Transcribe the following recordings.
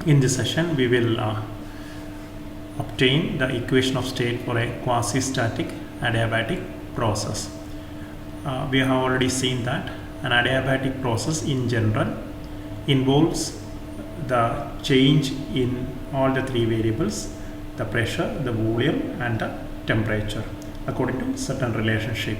In this session, we will obtain the equation of state for a quasi-static adiabatic process. We have already seen that an adiabatic process in general involves the change in all the three variables: the pressure, the volume, and the temperature, according to certain relationship.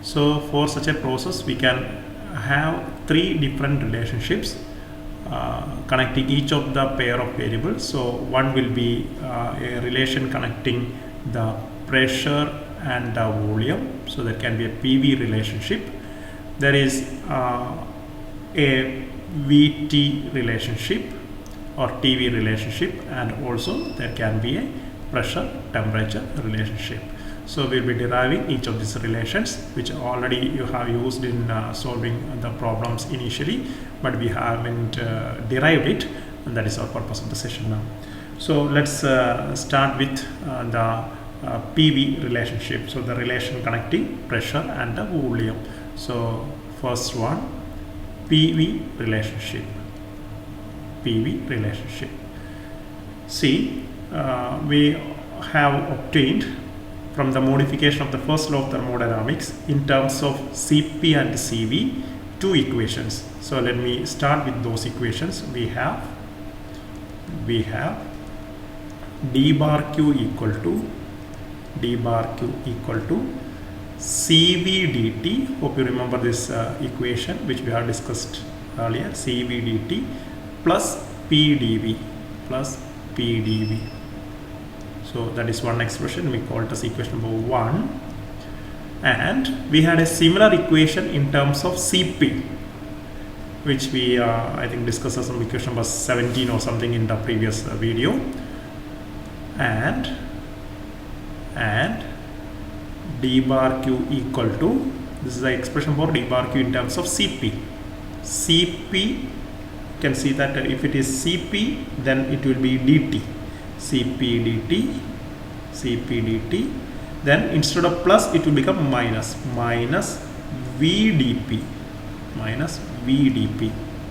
So for such a process, we can have three different relationships connecting each of the pair of variables. So one will be a relation connecting the pressure and the volume, so there can be a PV relationship. There is a VT relationship or TV relationship, and also there can be a pressure temperature relationship. So we'll be deriving each of these relations, which already you have used in solving the problems initially, but we haven't derived it, and that is our purpose of the session now. So let's start with the PV relationship, so the relation connecting pressure and the volume. So first one, PV relationship. PV relationship. See, we have obtained from the modification of the first law of thermodynamics in terms of Cp and Cv two equations. So let me start with those equations. We have d bar q equal to Cv dt. Hope you remember this equation which we have discussed earlier. Cv dt plus pdv. So that is one expression. We call it as equation number 1. And we had a similar equation in terms of Cp, which we I think discussed as equation number 17 or something in the previous video. And d bar q equal to, this is the expression for d bar q in terms of Cp. Cp, you can see that if it is Cp, then it will be dt. Cp dt, then instead of plus it will become minus vdp.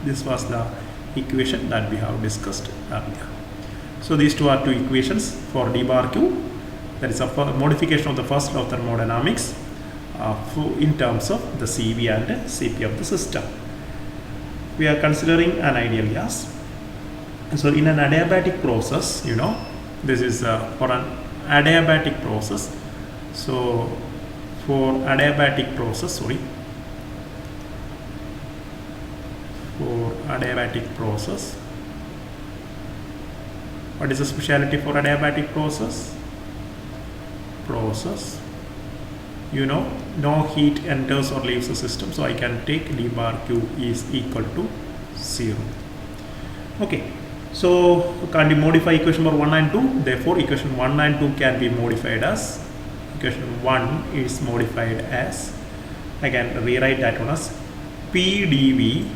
This was the equation that we have discussed earlier. So these two are two equations for d bar q. That is a modification of the first law of thermodynamics in terms of the Cv and Cp of the system. We are considering an ideal gas. So in an adiabatic process, this is for an adiabatic process. So for adiabatic process, what is the speciality for adiabatic process? No heat enters or leaves the system, so I can take d bar q is equal to 0. Okay. So can we modify equation number 1 and 2? Therefore, equation 1 and 2 can be modified as, equation 1 is modified as, again rewrite that one as PdV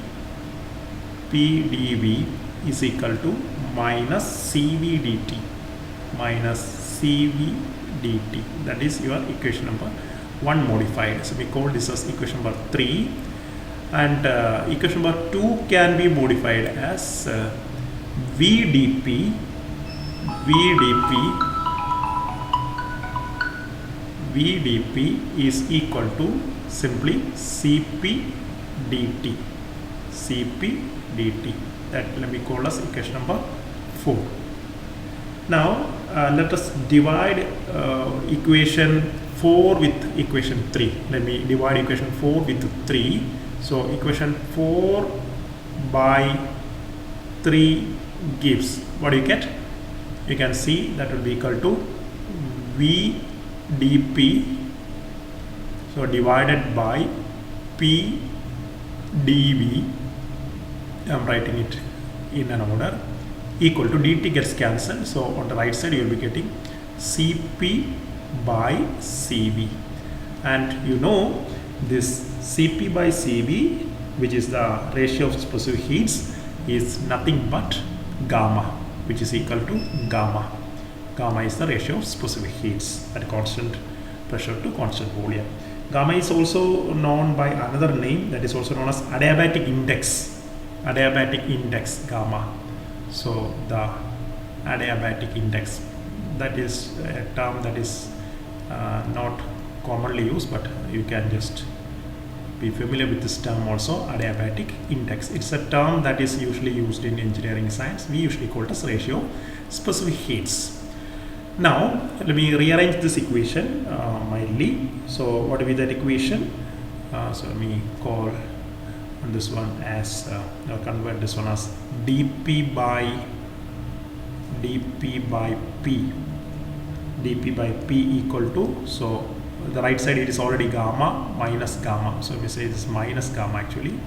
is equal to minus Cv dt. That is your equation number 1 modified. So we call this as equation number 3. And equation number 2 can be modified as vdp is equal to simply Cp dt. That let me call as equation number 4. Now let us divide equation 4 with equation 3. Let me divide equation 4 with 3. So equation 4 by 3 gives, what do you get? You can see that will be equal to vdp, so divided by pdv. I am writing it in an order, equal to dt gets cancelled, so on the right side you will be getting Cp by Cv. And this Cp by Cv, which is the ratio of specific heats, is nothing but gamma, which is equal to gamma. Gamma is the ratio of specific heats at constant pressure to constant volume. Gamma is also known by another name, that is also known as adiabatic index. Adiabatic index gamma. So the adiabatic index, that is a term that is not commonly used, but you can just be familiar with this term also, adiabatic index. It's a term that is usually used in engineering science. We usually call it as ratio of specific heats. Now let me rearrange this equation mildly. So what will be that equation? So let me call this one as convert this one as dp by p equal to, so the right side it is already gamma minus gamma, so we say this minus gamma actually,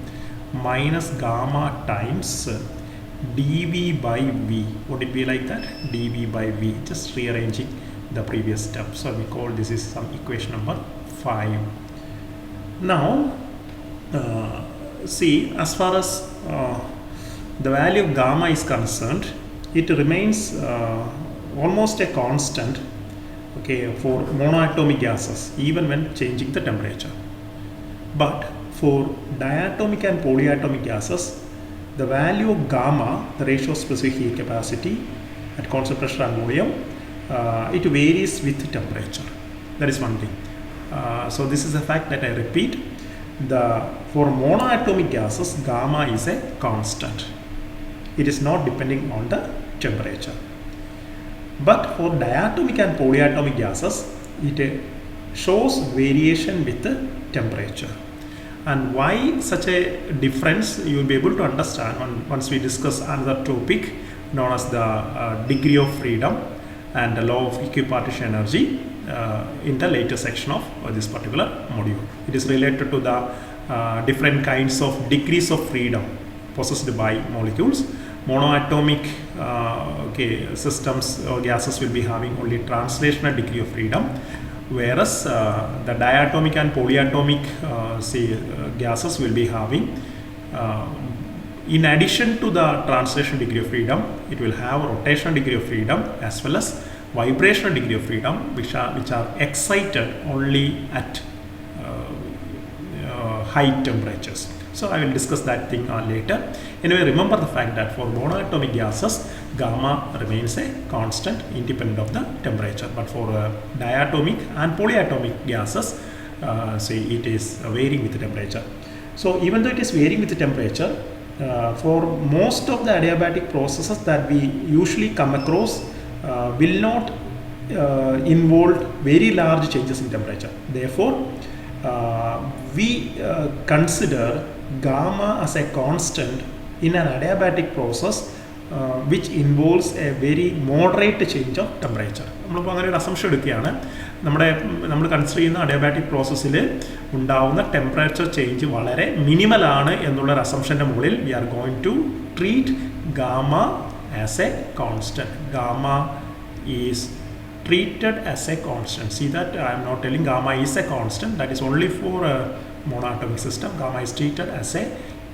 minus gamma times dv by v. Would it be like that? dv by v, just rearranging the previous step. So we call this is some equation number 5. Now see, as far as the value of gamma is concerned, it remains almost a constant, okay, for monoatomic gases even when changing the temperature. But for diatomic and polyatomic gases, the value of gamma, the ratio of specific heat capacity at constant pressure and volume, it varies with temperature. That is one thing. So this is a fact that I repeat. For monoatomic gases, gamma is a constant. It is not depending on the temperature. But for diatomic and polyatomic gases, it shows variation with the temperature. And why such a difference, you will be able to understand once we discuss another topic known as the degree of freedom and the law of equipartition energy in the later section of this particular module. It is related to the different kinds of degrees of freedom possessed by molecules. Monoatomic systems or gases will be having only translational degree of freedom, whereas the diatomic and polyatomic gases will be having, in addition to the translational degree of freedom, it will have rotational degree of freedom as well as vibrational degree of freedom, which are excited only at high temperatures. So I will discuss that thing later. Anyway, remember the fact that for monoatomic gases, gamma remains a constant independent of the temperature. But for diatomic and polyatomic gases, it is varying with the temperature. So even though it is varying with the temperature, for most of the adiabatic processes that we usually come across will not involve very large changes in temperature. Therefore, we consider gamma as a constant in an adiabatic process which involves a very moderate change of temperature. നമ്മൾ അങ്ങനെ ഒരു assumption എടുക്കുകയാണ്. നമ്മൾ consider ചെയ്യുന്ന adiabatic പ്രോസസ്സിൽ ഉണ്ടാവുന്ന temperature change വളരെ minimal ആണ് എന്നുള്ള ഒരു അസംഷൻ്റെ മുകളിൽ we are going to treat gamma as a constant. Gamma is treated as a constant. See that I am not telling gamma is a constant. That is only for a monoatomic system. Gamma is treated as a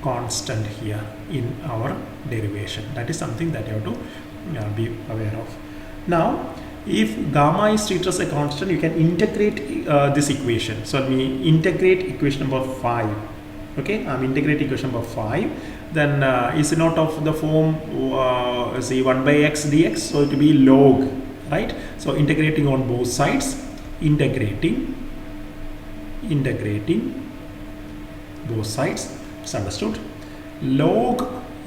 constant here in our derivation. That is something that you have to be aware of. Now, if gamma is treated as a constant, you can integrate this equation. So let me integrate equation number 5. Okay, I'm integrating equation number 5. Then is it not of the form 1 by x dx? So it will be log. Right, so integrating on both sides, integrating both sides, it's understood. Log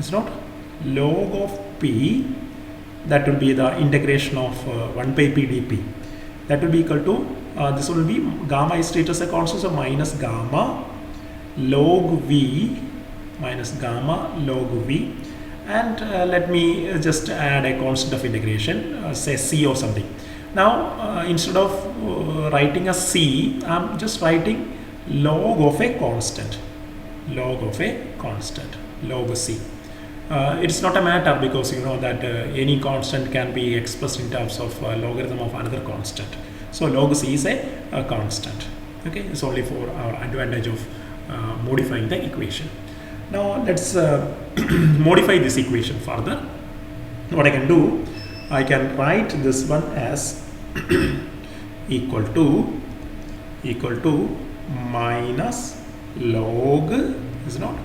is not log of p, that will be the integration of 1 by p dp, that will be equal to this will be gamma is treated as a constant, so minus gamma log v minus gamma log v. And let me just add a constant of integration, say c or something. Now instead of writing a c, I'm just writing log of a constant, log c. It's not a matter because you know that any constant can be expressed in terms of logarithm of another constant. So log c is a constant. Okay, it's only for our advantage of modifying the equation. Now let's modify this equation further. What I can do, I can write this one as equal to minus log is not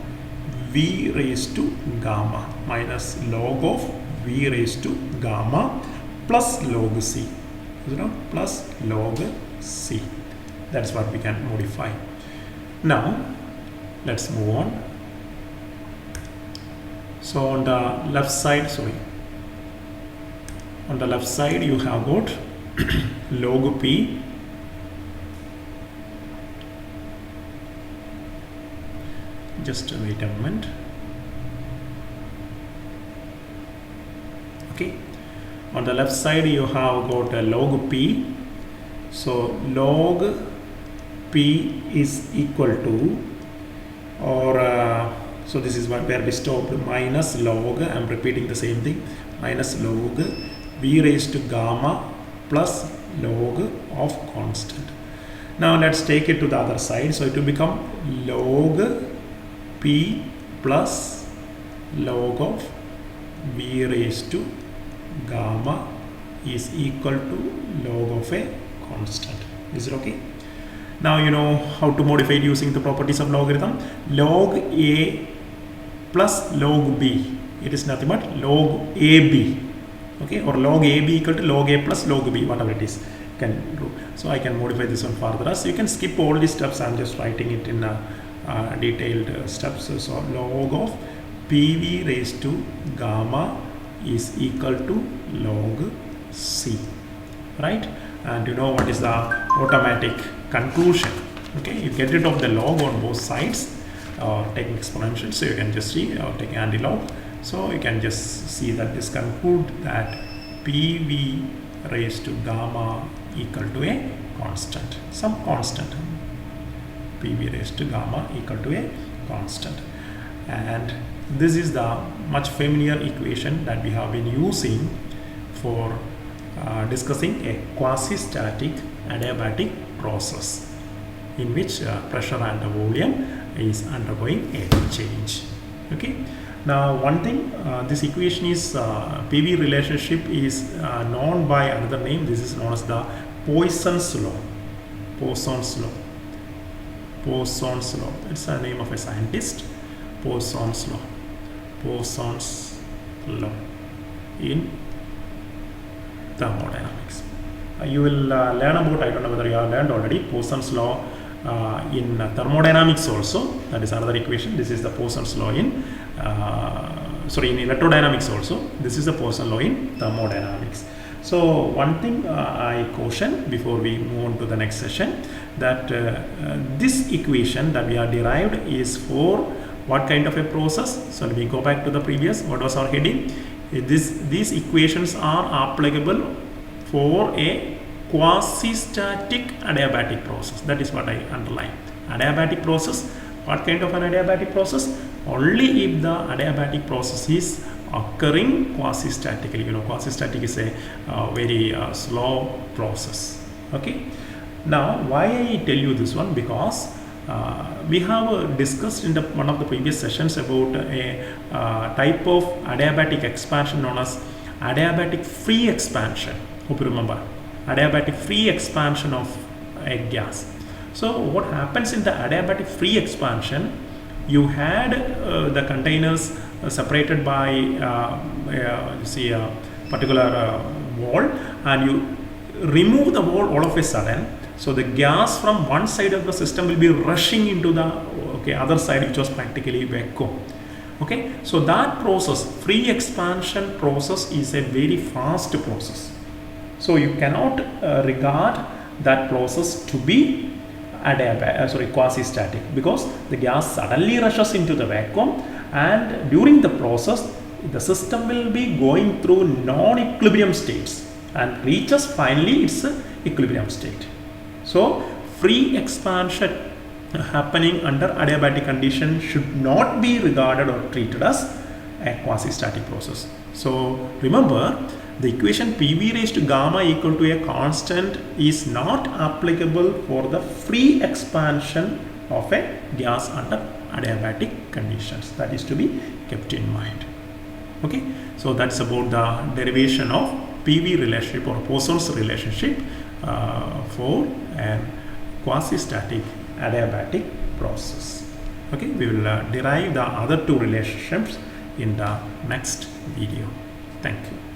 v raised to gamma minus log of V raised to gamma plus log C. Plus log C. That's what we can modify. Now let's move on. So on the left side, you have got log P just wait a moment. Okay, on the left side you have got a log P. So log P is equal to, or so this is where we stopped, minus log, I'm repeating the same thing, minus log V raised to gamma plus log of constant. Now let's take it to the other side. So it will become log P plus log of V raised to gamma is equal to log of a constant. Is it okay? Now you know how to modify it using the properties of logarithm. Log A plus log B, it is nothing but log AB. Okay, or log AB equal to log A plus log B, whatever it is, can do. So I can modify this one further. So you can skip all these steps. I'm just writing it in detailed steps. So log of PV raised to gamma is equal to log C, right? And you know what is the automatic conclusion. Okay, you get rid of the log on both sides, or taking exponential, so you can just see, or take anti-log. So you can just see that this conclude that PV raised to gamma equal to a constant, some constant. PV raised to gamma equal to a constant. And this is the much familiar equation that we have been using for discussing a quasi-static adiabatic process in which pressure and the volume is undergoing a change. Okay. Now one thing, this equation is PV relationship is known by another name. This is known as the Poisson's law. Poisson's law. Poisson's law. It's the name of a scientist. Poisson's law. Poisson's law in thermodynamics. You will learn about, I don't know whether you have learned already, Poisson's law in thermodynamics also. That is another equation. This is the Poisson's law in in electrodynamics also. This is the Poisson law in thermodynamics. So one thing I caution before we move on to the next session, that this equation that we have derived is for what kind of a process. So let me go back to the previous, what was our heading? These equations are applicable for a quasi-static adiabatic process. That is what I underline. Adiabatic process. What kind of an adiabatic process? Only if the adiabatic process is occurring quasi-statically. You know, quasi-static is a very slow process. Okay. Now, why I tell you this one? Because we have discussed in one of the previous sessions about a type of adiabatic expansion known as adiabatic free expansion. Hope you remember. Adiabatic free expansion of a gas. So what happens in the adiabatic free expansion? You had the containers separated by a particular wall, and you remove the wall all of a sudden. So the gas from one side of the system will be rushing into the other side, which was practically vacuum. Okay, so that process, free expansion process, is a very fast process. So you cannot regard that process to be quasi-static, because the gas suddenly rushes into the vacuum, and during the process the system will be going through non-equilibrium states and reaches finally its equilibrium state. So free expansion happening under adiabatic condition should not be regarded or treated as a quasi-static process. So remember, the equation PV raised to gamma equal to a constant is not applicable for the free expansion of a gas under adiabatic conditions. That is to be kept in mind. Okay, so that's about the derivation of PV relationship or Poisson's relationship for a quasi-static adiabatic process. Okay, we will derive the other two relationships in the next video. Thank you.